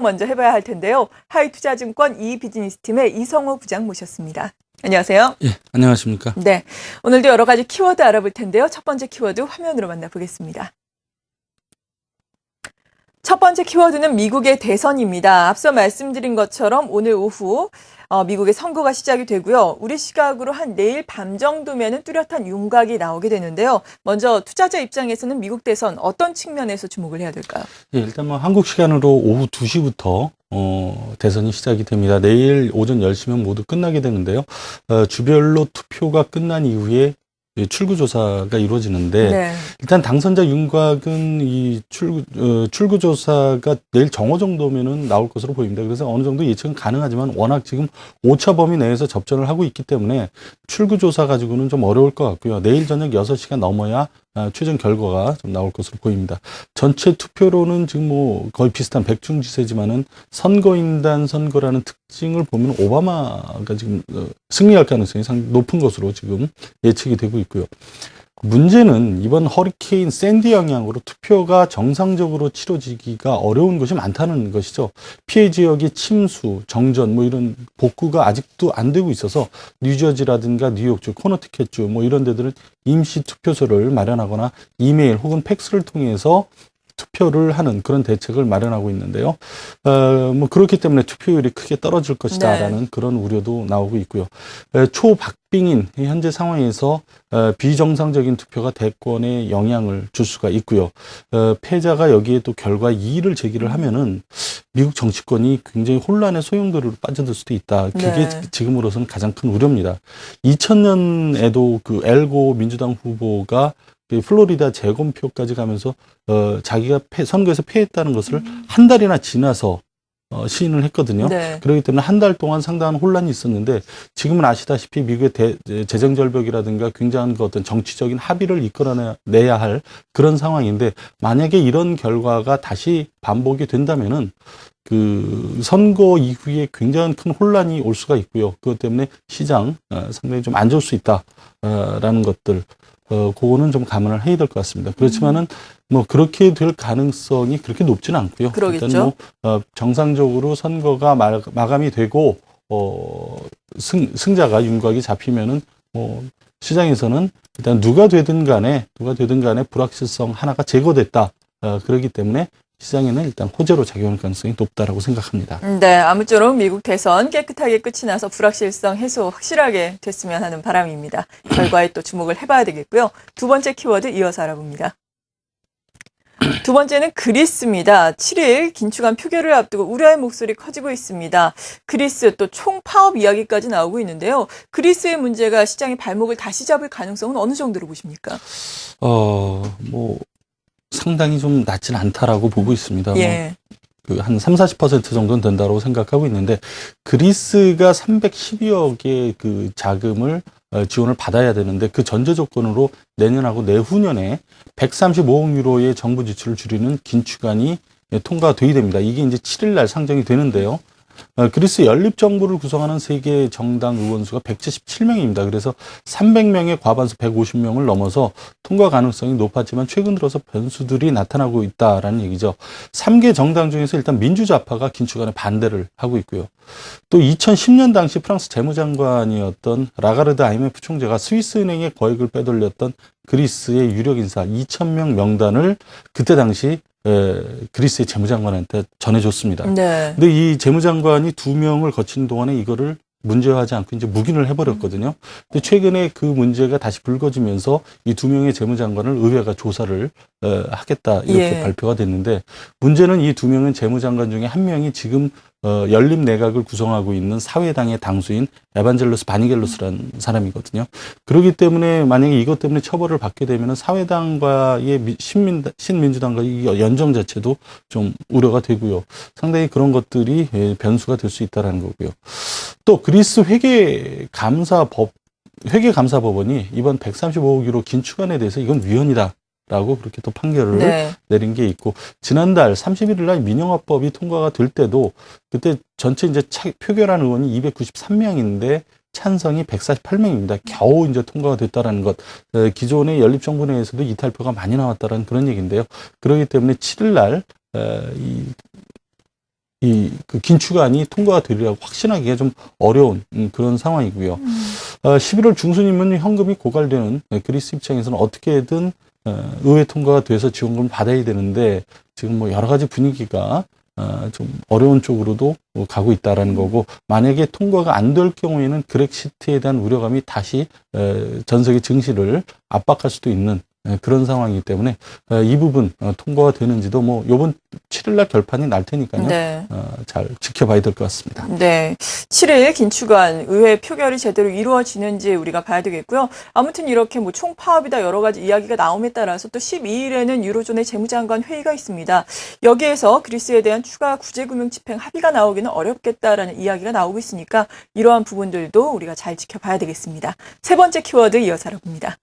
먼저 해봐야 할 텐데요. 하이투자증권 이비즈니스팀의 이성호 부장 모셨습니다. 안녕하세요. 예, 안녕하십니까. 네, 오늘도 여러 가지 키워드 알아볼 텐데요. 첫 번째 키워드 화면으로 만나보겠습니다. 첫 번째 키워드는 미국의 대선입니다. 앞서 말씀드린 것처럼 오늘 오후 미국의 선거가 시작이 되고요. 우리 시각으로 한 내일 밤 정도면은 뚜렷한 윤곽이 나오게 되는데요. 먼저 투자자 입장에서는 미국 대선 어떤 측면에서 주목을 해야 될까요? 예, 일단 뭐 한국 시간으로 오후 2시부터 대선이 시작이 됩니다. 내일 오전 10시면 모두 끝나게 되는데요. 주별로 투표가 끝난 이후에 출구조사가 이루어지는데, 네. 일단 당선자 윤곽은 이 출구조사가 내일 정오 정도면은 나올 것으로 보입니다. 그래서 어느 정도 예측은 가능하지만 워낙 지금 오차 범위 내에서 접전을 하고 있기 때문에 출구조사 가지고는 좀 어려울 것 같고요. 내일 저녁 6시가 넘어야 최종 결과가 좀 나올 것으로 보입니다. 전체 투표로는 지금 뭐 거의 비슷한 백중지세지만은 선거인단 선거라는 특징을 보면 오바마가 지금 승리할 가능성이 상당히 높은 것으로 지금 예측이 되고 있고요. 문제는 이번 허리케인 샌디 영향으로 투표가 정상적으로 치러지기가 어려운 것이 많다는 것이죠. 피해 지역의 침수, 정전, 뭐 이런 복구가 아직도 안 되고 있어서 뉴저지라든가 뉴욕주, 코너티켓주 뭐 이런 데들은 임시 투표소를 마련하거나 이메일 혹은 팩스를 통해서 투표를 하는 그런 대책을 마련하고 있는데요. 뭐 그렇기 때문에 투표율이 크게 떨어질 것이다라는 네. 그런 우려도 나오고 있고요. 초박빙인 현재 상황에서 비정상적인 투표가 대권에 영향을 줄 수가 있고요. 패자가 여기에 또 결과 이의를 제기를 하면은 미국 정치권이 굉장히 혼란의 소용돌이로 빠져들 수도 있다. 그게 네. 지금으로서는 가장 큰 우려입니다. 2000년에도 그 엘고 민주당 후보가 플로리다 재검표까지 가면서 자기가 선거에서 패했다는 것을 한 달이나 지나서 시인을 했거든요. 네. 그렇기 때문에 한 달 동안 상당한 혼란이 있었는데 지금은 아시다시피 미국의 재정절벽이라든가 굉장한 그 어떤 정치적인 합의를 이끌어내야 할 그런 상황인데, 만약에 이런 결과가 다시 반복이 된다면은 그 선거 이후에 굉장히 큰 혼란이 올 수가 있고요. 그것 때문에 시장 상당히 좀 안 좋을 수 있다라는 것들. 그거는 좀 감안을 해야 될 것 같습니다. 그렇지만은 뭐 그렇게 될 가능성이 그렇게 높지는 않고요. 그러겠죠. 일단 뭐 정상적으로 선거가 마감이 되고 승자가 윤곽이 잡히면은 뭐 시장에서는 일단 누가 되든 간에 불확실성 하나가 제거됐다. 그렇기 때문에 시장에는 일단 호재로 작용할 가능성이 높다라고 생각합니다. 네, 아무쪼록 미국 대선 깨끗하게 끝이 나서 불확실성 해소 확실하게 됐으면 하는 바람입니다. 결과에 또 주목을 해봐야 되겠고요. 두 번째 키워드 이어서 알아봅니다. 두 번째는 그리스입니다. 7일 긴축안 표결을 앞두고 우려의 목소리 커지고 있습니다. 그리스 또 총파업 이야기까지 나오고 있는데요. 그리스의 문제가 시장의 발목을 다시 잡을 가능성은 어느 정도로 보십니까? 뭐 상당히 좀 낮지는 않다라고 보고 있습니다. 예. 뭐 한 30-40% 정도는 된다고 생각하고 있는데, 그리스가 312억의 그 자금을 지원을 받아야 되는데 그 전제 조건으로 내년하고 내후년에 135억 유로의 정부 지출을 줄이는 긴축안이 통과가 돼야 됩니다. 이게 이제 7일 날 상정이 되는데요. 그리스 연립정부를 구성하는 세계 정당 의원수가 177명입니다. 그래서 300명의 과반수 150명을 넘어서 통과 가능성이 높았지만 최근 들어서 변수들이 나타나고 있다라는 얘기죠. 3개 정당 중에서 일단 민주좌파가 긴축안에 반대를 하고 있고요. 또 2010년 당시 프랑스 재무장관이었던 라가르드 IMF 총재가 스위스은행의 거액을 빼돌렸던 그리스의 유력 인사 2,000명 명단을 그때 당시 그리스의 재무장관한테 전해줬습니다. 네. 근데 이 재무장관이 2명을 거친 동안에 이거를 문제화하지 않고 이제 묵인을 해버렸거든요. 근데 최근에 그 문제가 다시 불거지면서 이 2명의 재무장관을 의회가 조사를 하겠다 이렇게 예. 발표가 됐는데, 문제는 이 2명은 재무장관 중에 한 명이 지금 연립 내각을 구성하고 있는 사회당의 당수인 에반젤로스 바니겔로스라는 사람이거든요. 그렇기 때문에 만약에 이것 때문에 처벌을 받게 되면 사회당과의 신민주당과의 이 연정 자체도 좀 우려가 되고요. 상당히 그런 것들이 변수가 될 수 있다는 거고요. 또 그리스 회계감사법원이 이번 135억 유로 긴축안에 대해서 이건 위헌이다 라고 그렇게 또 판결을 네. 내린 게 있고, 지난달 31일 날 민영화법이 통과가 될 때도 그때 전체 이제 표결한 의원이 293명인데 찬성이 148명입니다. 겨우 이제 통과가 됐다라는 것. 기존의 연립정부 내에서도 이탈표가 많이 나왔다라는 그런 얘기인데요. 그렇기 때문에 7일 날 이 그 긴축안이 통과가 되리라고 확신하기가 좀 어려운 그런 상황이고요. 11월 중순이면 현금이 고갈되는 그리스 입장에서는 어떻게든 의회 통과가 돼서 지원금을 받아야 되는데 지금 뭐 여러 가지 분위기가 좀 어려운 쪽으로도 가고 있다라는 거고, 만약에 통과가 안 될 경우에는 그렉시트에 대한 우려감이 다시 전 세계 증시를 압박할 수도 있는 그런 상황이기 때문에 이 부분 통과가 되는지도 뭐 요번 7일날 결판이 날 테니까요. 네. 잘 지켜봐야 될 것 같습니다. 네. 7일 긴축안 의회 표결이 제대로 이루어지는지 우리가 봐야 되겠고요. 아무튼 이렇게 뭐 총파업이다 여러 가지 이야기가 나옴에 따라서 또 12일에는 유로존의 재무장관 회의가 있습니다. 여기에서 그리스에 대한 추가 구제금융 집행 합의가 나오기는 어렵겠다라는 이야기가 나오고 있으니까 이러한 부분들도 우리가 잘 지켜봐야 되겠습니다. 세 번째 키워드 이어서 알아봅니다.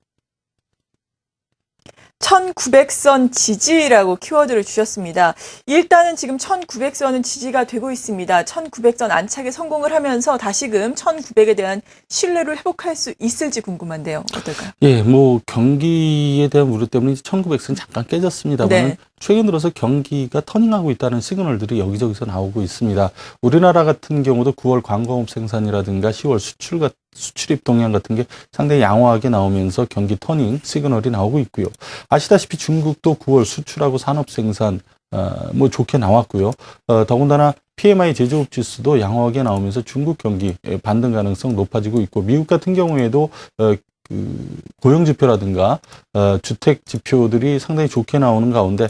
1900선 지지라고 키워드를 주셨습니다. 일단은 지금 1900선은 지지가 되고 있습니다. 1900선 안착에 성공을 하면서 다시금 1900에 대한 신뢰를 회복할 수 있을지 궁금한데요. 어떨까요? 예, 뭐 경기에 대한 우려 때문에 1900선 잠깐 깨졌습니다만 네. 최근 들어서 경기가 터닝하고 있다는 시그널들이 여기저기서 나오고 있습니다. 우리나라 같은 경우도 9월 관광업 생산이라든가 10월 수출입 동향 같은 게 상당히 양호하게 나오면서 경기 터닝 시그널이 나오고 있고요. 아시다시피 중국도 9월 수출하고 산업 생산 뭐 좋게 나왔고요. 더군다나 PMI 제조업 지수도 양호하게 나오면서 중국 경기 반등 가능성 높아지고 있고, 미국 같은 경우에도 그 고용 지표라든가 주택 지표들이 상당히 좋게 나오는 가운데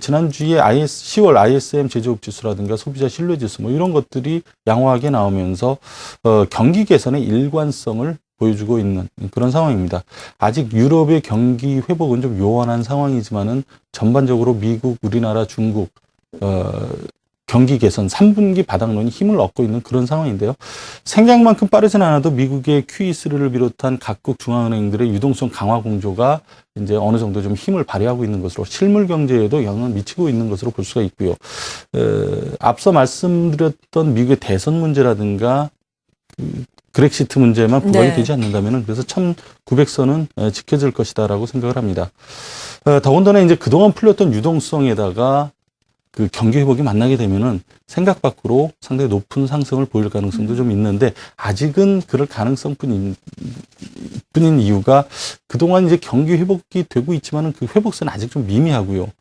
지난주에 10월 ISM 제조업 지수라든가 소비자 신뢰 지수 뭐 이런 것들이 양호하게 나오면서 경기 개선의 일관성을 보여주고 있는 그런 상황입니다. 아직 유럽의 경기 회복은 좀 요원한 상황이지만은 전반적으로 미국, 우리나라, 중국 경기 개선 3분기 바닥론이 힘을 얻고 있는 그런 상황인데요. 생각만큼 빠르진 않아도 미국의 QE3를 비롯한 각국 중앙은행들의 유동성 강화 공조가 이제 어느 정도 좀 힘을 발휘하고 있는 것으로 실물 경제에도 영향을 미치고 있는 것으로 볼 수가 있고요. 앞서 말씀드렸던 미국의 대선 문제라든가 그렉시트 문제만 부각이 되지 않는다면은 그래서 1900선은 지켜질 것이다라고 생각을 합니다. 더군다나 이제 그동안 풀렸던 유동성에다가 그 경기 회복이 만나게 되면은 생각 밖으로 상당히 높은 상승을 보일 가능성도 좀 있는데, 아직은 그럴 가능성뿐인 이유가 그동안 이제 경기 회복이 되고 있지만은 그 회복세는 아직 좀 미미하고요.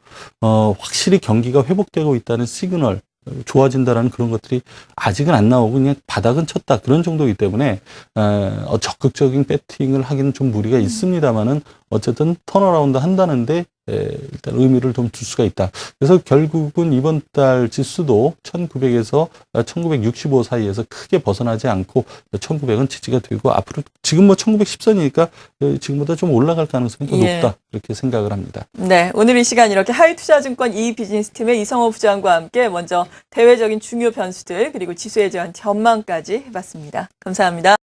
확실히 경기가 회복되고 있다는 시그널, 좋아진다라는 그런 것들이 아직은 안 나오고 그냥 바닥은 쳤다 그런 정도이기 때문에 적극적인 배팅을 하기는 좀 무리가 있습니다만은 어쨌든 턴어라운드 한다는데 일단 의미를 좀 둘 수가 있다. 그래서 결국은 이번 달 지수도 1900에서 1965 사이에서 크게 벗어나지 않고 1900은 지지가 되고, 앞으로 지금 뭐 1910선이니까 지금보다 좀 올라갈 가능성이 더 높다 그렇게 생각을 합니다. 네, 오늘 이 시간 이렇게 하이투자증권 이비즈니스팀의 이성호 부장과 함께 먼저 대외적인 중요 변수들 그리고 지수에 대한 전망까지 해봤습니다. 감사합니다.